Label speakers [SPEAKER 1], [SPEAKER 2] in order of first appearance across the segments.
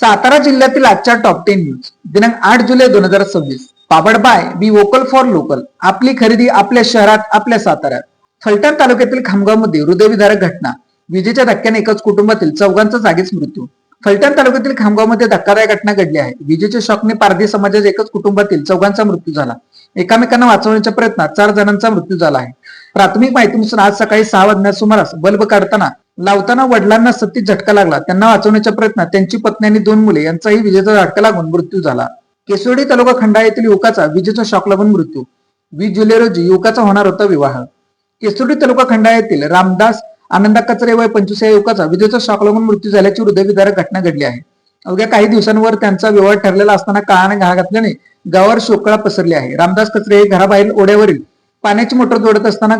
[SPEAKER 1] सातारा जिल्ह्यातील आजच्या top 10 news दिनांक 8 जुलै 2026. Powered by be vocal for local. आपली खरेदी आपल्या शहरात, आपल्या साताऱ्यात. फलटण तालुक्यातील खामगावमध्ये हृदयविदारक घटना. विजेच्या धक्क्याने एकाच कुटुंबातील चौघांचा जागीच मृत्यू. फलटण तालुक्यातील खामगावमध्ये धक्कादायक घटना घडली आहे. विजेच्या शॉकने पारधी समाजाच्या एकाच कुटुंबातील चौघांचा मृत्यू झाला. एकामेकांना वाचवण्याच्या प्रयत्नात 4 जणांचा मृत्यू झाला आहे. प्राथमिक माहितीनुसार आज सकाळी 6 वाजण्याच्या सुमारास बल्ब काढताना लावताना वडिलांना सतीत झटका लागला. त्यांना वाचवण्याच्या प्रयत्नात त्यांची पत्नी आणि 2 मुले यांचाही विजेचा झटका लागून मृत्यू झाला. केसोडी तालुका खंडाळा येथील युवकाचा विजेचा शॉक लागून मृत्यू. 20 जुलै रोजी युवकाचा होणार होता विवाह. केसोडी तालुका खंडाळा येथील रामदास आनंदा कचरे वय 25 या युवकाचा विजेचा शॉक लागून मृत्यू झाल्याची हृदयविदारक घटना घडली आहे. अवघ्या काही दिवसांवर त्यांचा विवाह ठरलेला असताना काळाने घाला घातल्याने गावावर शोककळा पसरली आहे. रामदास कचरे हे घराबाहेर ओढ्यावरील पाण्याची मोटर जोडत असताना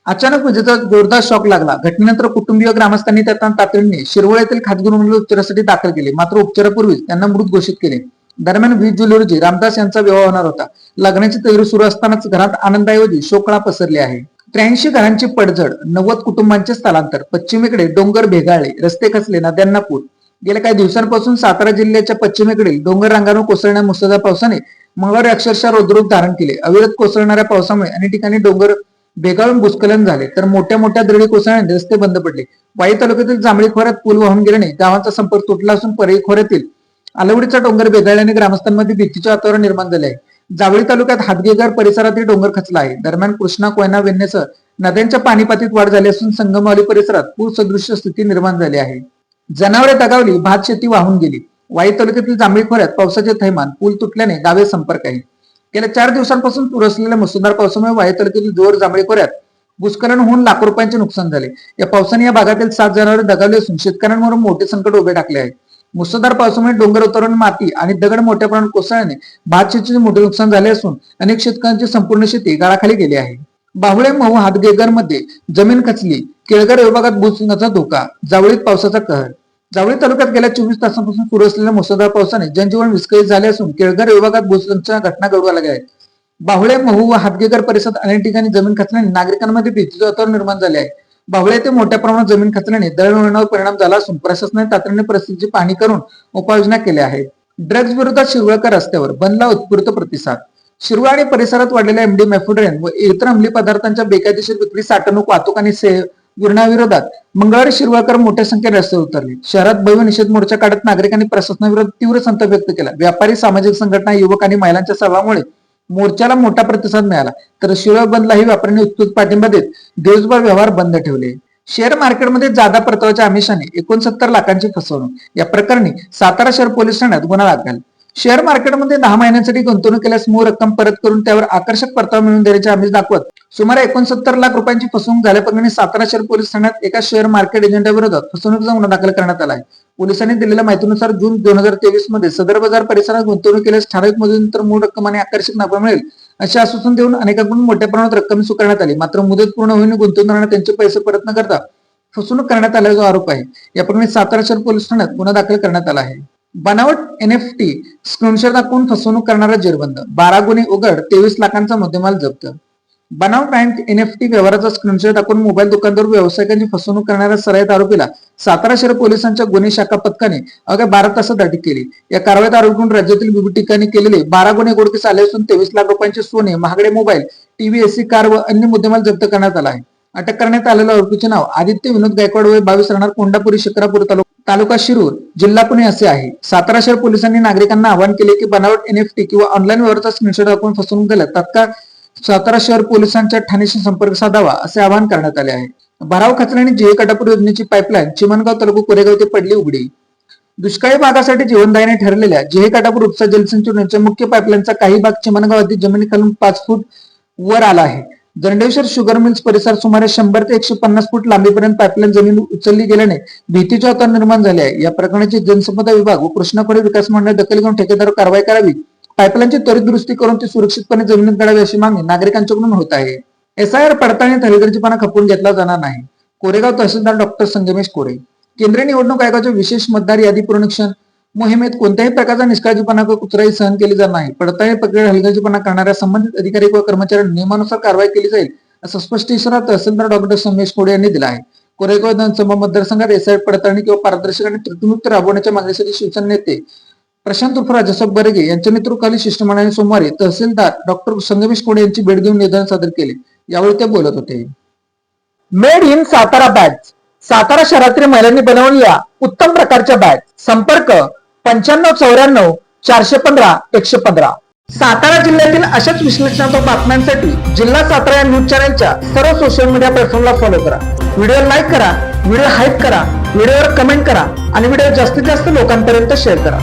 [SPEAKER 1] अचानक विजेचा जोरदार शॉक लागला. घटनेनंतर कुटुंबीय ग्रामस्थांनी त्यांना तातडीने शिरवळ येथील खाजगी रुग्णालयात उपचारासाठी दाखल केले. मात्र उपचारापूर्वीच त्यांना मृत घोषित केले. दरम्यान 20 जुलै रोजी रामदास यांचा विवाह होणार होता. लग्नाची तयारी सुरू असतानाच घरात आनंदाऐवजी शोककळा पसरली आहे. 83 घरांची पडझड, 90 कुटुंबांचे स्थलांतर. पश्चिमेकडे डोंगर भेगाळले, रस्ते खचले, नद्यांना पूर. गेल्या काही दिवसांपासून सातारा जिल्ह्याच्या पश्चिमेकडील डोंगर रांगांवर कोसळणाऱ्या मुसळधार पावसाने मंगळवारी अक्षरशः रौद्ररूप धारण केले. अविरत कोसळणाऱ्या पावसामुळे अनेक ठिकाणी डोंगर भेगाळून भूस्खलन झाले, तर मोठ्या मोठ्या दरडी कोसळल्याने रस्ते बंद पडले. वाई तालुक्यातील जांभळी खोऱ्यात पूल वाहून गेल्याने गावांचा संपर्क तुटला असून परळी खोऱ्यातील आलवडीचा डोंगर भेगाळल्याने ग्रामस्थांमध्ये भीतीचे वातावरण निर्माण झाले आहे. जावळी तालुक्यात हातगेगार परिसरातही डोंगर खचला आहे. दरम्यान कृष्णा, कोयना, वेण्णेसह नद्यांच्या पाणी पातळीत वाढ झाली असून संगमवाली परिसरात पूर सदृश्य स्थिती निर्माण झाली आहे. जनावरे दगावली, भात शेती वाहून गेली. वाई तालुक्यातील जांभळी खोऱ्यात पावसाचे थैमान, पूल तुटल्याने गावे संपर्क आहे. गेल्या 4 दिवसांपासून सुरू असलेल्या मुसळधार पावसामुळे वाई तालुक्यातील जोर जांभळी खोऱ्यात भूस्खलन होऊन लाखो रुपयांचे नुकसान झाले. या पावसाने या भागातील 7 जनावरे दगावली असून शेतकऱ्यांवर मोठे संकट उभे ठाकले आहे. मुसळधार पावसामुळे डोंगर उतरून माती आणि दगड मोठ्या प्रमाणात कोसळल्याने भात शेतीचे मोठे नुकसान झाले असून अनेक शेतकऱ्यांची संपूर्ण शेती गाळाखाली गेली आहे. बाहुळे, महू, हातगेगर मध्ये जमीन खचली. केळघर विभागात भूस्खलनाचा धोका. जावळीत पावसाचा कहर. जावळी तालुक्यात गेल्या 24 तासांपासून सुरू असलेल्या मुसळधार पावसाने जनजीवन विस्कळीत झाले असून केळघर विभागात भूस्खलनाच्या घटना घडू लागल्या आहेत. बाहुळे, महू व हातगेगर परिसरात अनेक ठिकाणी जमीन खचल्याने नागरिकांमध्ये भीतीचे वातावरण निर्माण झाले आहे. बाहुळे येथे मोठ्या प्रमाणात जमीन खचल्याने दळणवळणावर परिणाम झाला असून प्रशासनाने तातडीने परिस्थितीची पाहणी करून उपाययोजना केल्या आहेत. ड्रग्ज विरोधात शिरवळकर रस्त्यावर, बंदला उत्स्फूर्त प्रतिसाद. शिरवळ आणि परिसरात वाढलेल्या एमडी, मेफेड्रेन व इतर अंमली पदार्थांच्या बेकायदेशीर विक्री, साठवणूक, वाहतूक आणि गुन्ह्याविरोधात मंगळवारी शिरवळकर मोठ्या संख्येने रस्त्यावर उतरले. शहरात भव्य निषेध मोर्चा काढत नागरिकांनी प्रशासनाविरोधात तीव्र संताप व्यक्त केला. व्यापारी, सामाजिक संघटना, युवक आणि महिलांच्या सहभागामुळे मोर्चाला मोठा प्रतिसाद मिळाला. तर शिरवळ बंदलाही व्यापाऱ्यांनी उत्स्फूर्त पाठिंबा देत दिवसभर व्यवहार बंद ठेवले. शेअर मार्केटमध्ये जादा परताव्याच्या आमिषाने 69 लाखांची फसवणूक. या प्रकरणी सातारा शहर पोलीस ठाण्यात गुन्हा दाखल. शेअर मार्केटमध्ये 10 महिन्यांसाठी गुंतवणूक केल्यास मूळ रक्कम परत करून त्यावर आकर्षक परतावा मिळवून देण्याचे आमिष दाखवत सुमारे 69 लाख रुपयांची फसवणूक झाल्याप्रकरणी सातारा शहर पोलीस ठाण्यात एका शेअर मार्केट एजंटाविरोधात फसवणुकीचा गुन्हा दाखल करण्यात आला आहे. पोलिसांनी दिलेल्या माहितीनुसार जून 2023 मध्ये सदर बाजार परिसरात गुंतवणूक केल्यास ठराविक मुदतीनंतर मूळ रक्कम आणि आकर्षक नफा मिळेल असे आश्वासन देऊन अनेकांकडून मोठ्या प्रमाणात रक्कम स्वीकारण्यात आली. मात्र मुदत पूर्ण होईन गुंतवणूकदारांना त्यांचे पैसे परत न करता फसवणूक करण्यात आल्याचा आरोप आहे. या प्रकरणी सातारा शहर पोलीस ठाण्यात गुन्हा दाखल करण्यात आला आहे. बनावट NFT स्क्रीनशॉट दाखवून फसवणूक करणारा जेरबंद. 12 गुन्हे उघड, 23 लाखांचा मुद्देमाल जप्त. बनावट बँक NFT व्यवहाराचा स्क्रीनशॉट दाखवून मोबाईल दुकानदार व्यावसायिकांची फसवणूक करणाऱ्या सराईत आरोपीला सातारा शहर पोलिसांच्या गुन्हे शाखा पथकाने अवघ्या 12 तासात अटक केली. या कारवाईत आरोपीकडून राज्यातील विविध ठिकाणी केलेले 12 गुन्हे उघडकीस आले असून 23 लाख रुपयांचे सोने, महागडे मोबाईल, टीव्ही, AC कार व अन्य मुद्देमाल जप्त करण्यात आला आहे. अटक करण्यात आलेल्या आरोपीचे नाव आदित्य विनोद गायकवाड वय 22 राहणार कोंडापुरी, शिक्रापूर तालुका शिरूर, जिल्हा पुणे असे आहे. सातारा शहर पोलिसांनी नागरिकांना आवाहन केले की बनावट NFT किंवा ऑनलाईन व्यवहाराचा स्क्रीनशॉट दाखवून फसवणूक झाल्यास तात्काळ सातारा शहर पोलिसांच्या ठाण्याशी संपर्क साधावा असे आवाहन करण्यात आले आहे. भराव खचल्याने जिहे काटापूर योजनेची पाईपलाईन चिमणगाव तालुका कोरेगाव ते पडली उघडी. दुष्काळी भागासाठी जीवनदायीने ठरलेल्या जिहे काटापूर उपसा जलसंचरणाच्या मुख्य पाईपलाईनचा काही भाग चिमणगाव आधी जमिनीखालून 5 फूट वर आला आहे. दंडेश्वर शुगर मिल्स परिसर सुमारे 100 ते 150 फूट लांबीपर्यंत पाईपलाईन जमीन उचलली गेल्याने भीतीचे वातावरण निर्माण झाले आहे. या प्रकरणाची जलसंपदा विभाग व कृष्णा खोरे विकास मंडळ दखल घेऊन ठेकेदारावर कारवाई करावी. पाईपलाईनची त्वरित दुरुस्ती करून ती सुरक्षितपणे जमिनीत गाडावी अशी मागणी नागरिकांच्याकडून होत आहे. SIR पडताळणीत हलगर्जीपणा खपवून घेतला जाणार नाही. कोरेगाव तहसीलदार डॉक्टर संगमेश कोरे. केंद्रीय निवडणूक आयोगाच्या विशेष मतदार यादी पुनरीक्षण मोहिमेत कोणत्याही प्रकारचा निष्काळजीपणा व कुचराई सहन केली जाणार नाही. पडताळणी प्रक्रियेत हलगर्जीपणा करणाऱ्या संबंधित अधिकारी व कर्मचाऱ्यांना नियमानुसार कारवाई केली जाईल असा स्पष्ट इशारा तहसीलदार डॉक्टर संगमेश कोरे यांनी दिला आहे. कोरेगाव विधानसभा मतदारसंघात एसआयटी पडताळणी किंवा पारदर्शक आणि त्रुटीमुक्त राबवण्याच्या मागणीसाठी शिवसेना नेते प्रशांत उर्फ राजासाहेब बर्गे यांच्या नेतृत्वाखाली शिष्टमंडळाने सोमवारी तहसीलदार डॉक्टर संगमेश कोडे यांची भेट घेऊन निवेदन सादर केले. यावेळी ते बोलत होते. Made in Satara bag. Satara शहरातील महिलांनी बनवलेल्या उत्तम प्रकारच्या बॅग. संपर्क 9594 415 115. सातारा जिल्ह्यातील अशाच विश्लेषणात्मक बातम्यांसाठी जिल्हा सातारा या न्यूज चॅनलच्या सर्व सोशल मीडिया प्लॅटफॉर्मला फॉलो करा. व्हिडिओ लाईक करा, व्हिडिओ हाईप करा, व्हिडिओवर कमेंट करा आणि व्हिडिओ जास्तीत जास्त लोकांपर्यंत शेअर करा.